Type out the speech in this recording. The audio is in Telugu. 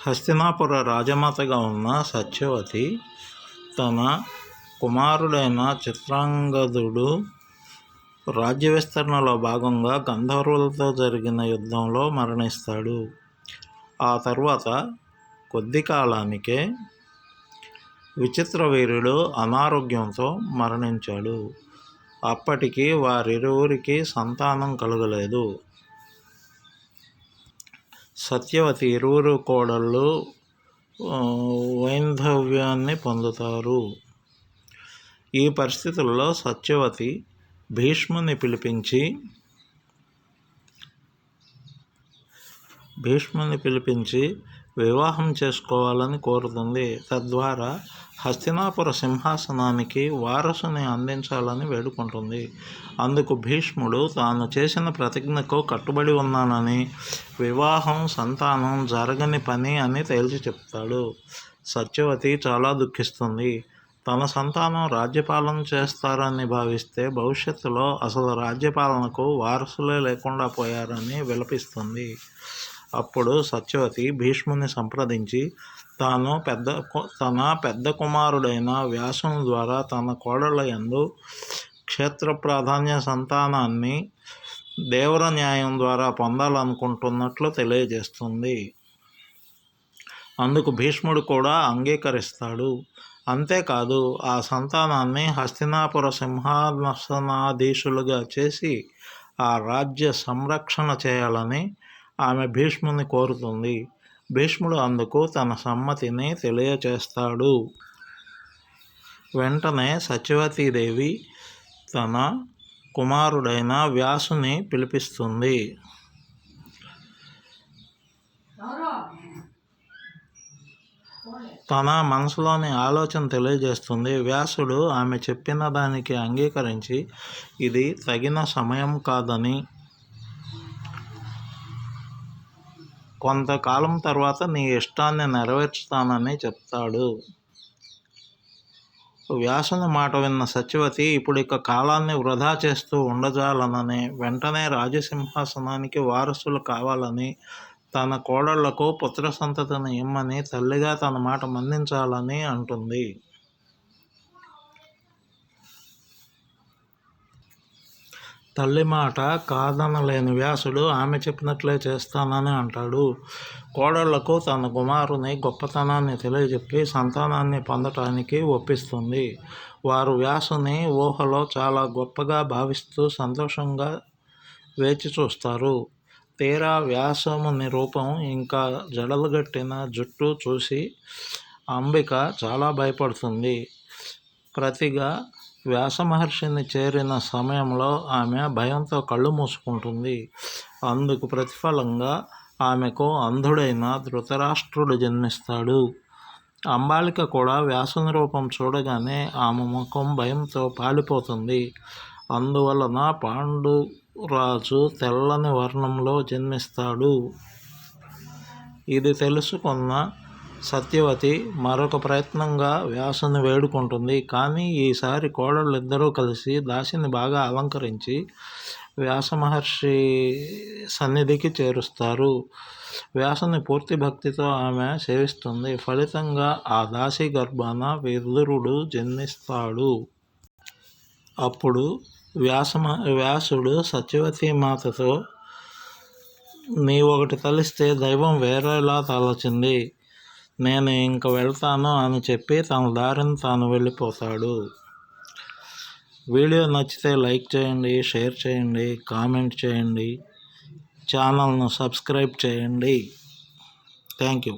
హస్తినాపుర రాజమాతగా ఉన్న సత్యవతి తన కుమారుడైన చిత్రాంగదుడు రాజ్య విస్తరణలో భాగంగా గంధర్వులతో జరిగిన యుద్ధంలో మరణిస్తాడు. ఆ తరువాత కొద్ది కాలానికే విచిత్రవీర్యుడు అనారోగ్యంతో మరణించాడు. అప్పటికి వారిరువురికి సంతానం కలగలేదు. సత్యవతి ఇరువురు కోడళ్ళు వైంధవ్యాన్ని పొందుతారు. ఈ పరిస్థితుల్లో సత్యవతి భీష్ముని పిలిపించి వివాహం చేసుకోవాలని కోరుతుంది. తద్వారా హస్తినాపుర సింహాసనానికి వారసుని అందించాలని వేడుకుంటుంది. అందుకు భీష్ముడు తాను చేసిన ప్రతిజ్ఞకు కట్టుబడి ఉన్నానని, వివాహం సంతానం జరగని పని అని తేల్చి చెప్తాడు. సత్యవతి చాలా దుఃఖిస్తుంది. తన సంతానం రాజ్యపాలన చేస్తారని భావిస్తే భవిష్యత్తులో అసలు రాజ్యపాలనకు వారసులే లేకుండా పోయారని విలపిస్తుంది. అప్పుడు సత్యవతి భీష్ముని సంప్రదించి తన పెద్ద కుమారుడైన వ్యాసుని ద్వారా తన కోడళ్ళ యందు క్షేత్ర ప్రాధాన్య సంతానాన్ని దేవర న్యాయం ద్వారా పొందాలనుకుంటున్నట్లు తెలియజేస్తుంది. అందుకు భీష్ముడు కూడా అంగీకరిస్తాడు. అంతేకాదు, ఆ సంతానాన్ని హస్తినాపుర సింహాసనాధీశులుగా చేసి ఆ రాజ్య సంరక్షణ చేయాలని ఆమె భీష్ముని కోరుతుంది. భీష్ముడు అందుకు తన సమ్మతిని తెలియచేస్తాడు. వెంటనే సత్యవతీదేవి తన కుమారుడైన వ్యాసుని పిలిపిస్తుంది. తన మనసులోని ఆలోచన తెలియజేస్తుంది. వ్యాసుడు ఆమె చెప్పిన దానికి అంగీకరించి ఇది తగిన సమయం కాదని, కొంతకాలం తర్వాత నీ ఇష్టాన్ని నెరవేర్చుతానని చెప్తాడు. వ్యాసుని మాట విన్న సత్యవతి ఇప్పుడిక కాలాన్ని వృధా చేస్తూ ఉండజాలనని, వెంటనే రాజసింహాసనానికి వారసులు కావాలని, తన కోడళ్లకు పుత్ర సంతతిని ఇమ్మని, తల్లిగా తన మాట మన్నించాలని అంటుంది. తల్లి మాట కాదనలేని వ్యాసుడు ఆమె చెప్పినట్లే చేస్తానని అంటాడు. కోడళ్లకు తన కుమారుని గొప్పతనాన్ని తెలియజెప్పి సంతానాన్ని పొందటానికి ఒప్పిస్తుంది. వారు వ్యాసుని ఊహలో చాలా గొప్పగా భావిస్తూ సంతోషంగా వేచి చూస్తారు. తీరా వ్యాసముని రూపం ఇంకా జడలుగట్టిన జుట్టు చూసి అంబిక చాలా భయపడుతుంది. ప్రతిగా వ్యాస మహర్షిని చేరిన సమయంలో ఆమె భయంతో కళ్ళు మూసుకుంటుంది. అందుకు ప్రతిఫలంగా ఆమెకు అంధుడైన ధృతరాష్ట్రుడు జన్మిస్తాడు. అంబాలిక కూడా వ్యాసుని రూపం చూడగానే ఆమె ముఖం భయంతో పాలిపోతుంది. అందువలన పాండురాజు తెల్లని వర్ణంలో జన్మిస్తాడు. ఇది తెలుసుకున్న సత్యవతి మరొక ప్రయత్నంగా వ్యాసుని వేడుకుంటుంది. కానీ ఈసారి కోడళ్ళిద్దరూ కలిసి దాసిని బాగా అలంకరించి వ్యాస మహర్షి సన్నిధికి చేరుస్తారు. వ్యాసుని పూర్తి భక్తితో ఆమె సేవిస్తుంది. ఫలితంగా ఆ దాసి గర్భాన విదురుడు జన్మిస్తాడు. అప్పుడు వ్యాసుడు సత్యవతి మాతతో, నీవొకటి తలిస్తే దైవం వేరేలా తలచింది, నేను ఇంక వెళ్తాను అని చెప్పి తన దారిని తాను వెళ్ళిపోతాడు. వీడియో నచ్చితే లైక్ చేయండి, షేర్ చేయండి, కామెంట్ చేయండి, ఛానల్ను సబ్స్క్రైబ్ చేయండి. Thank you.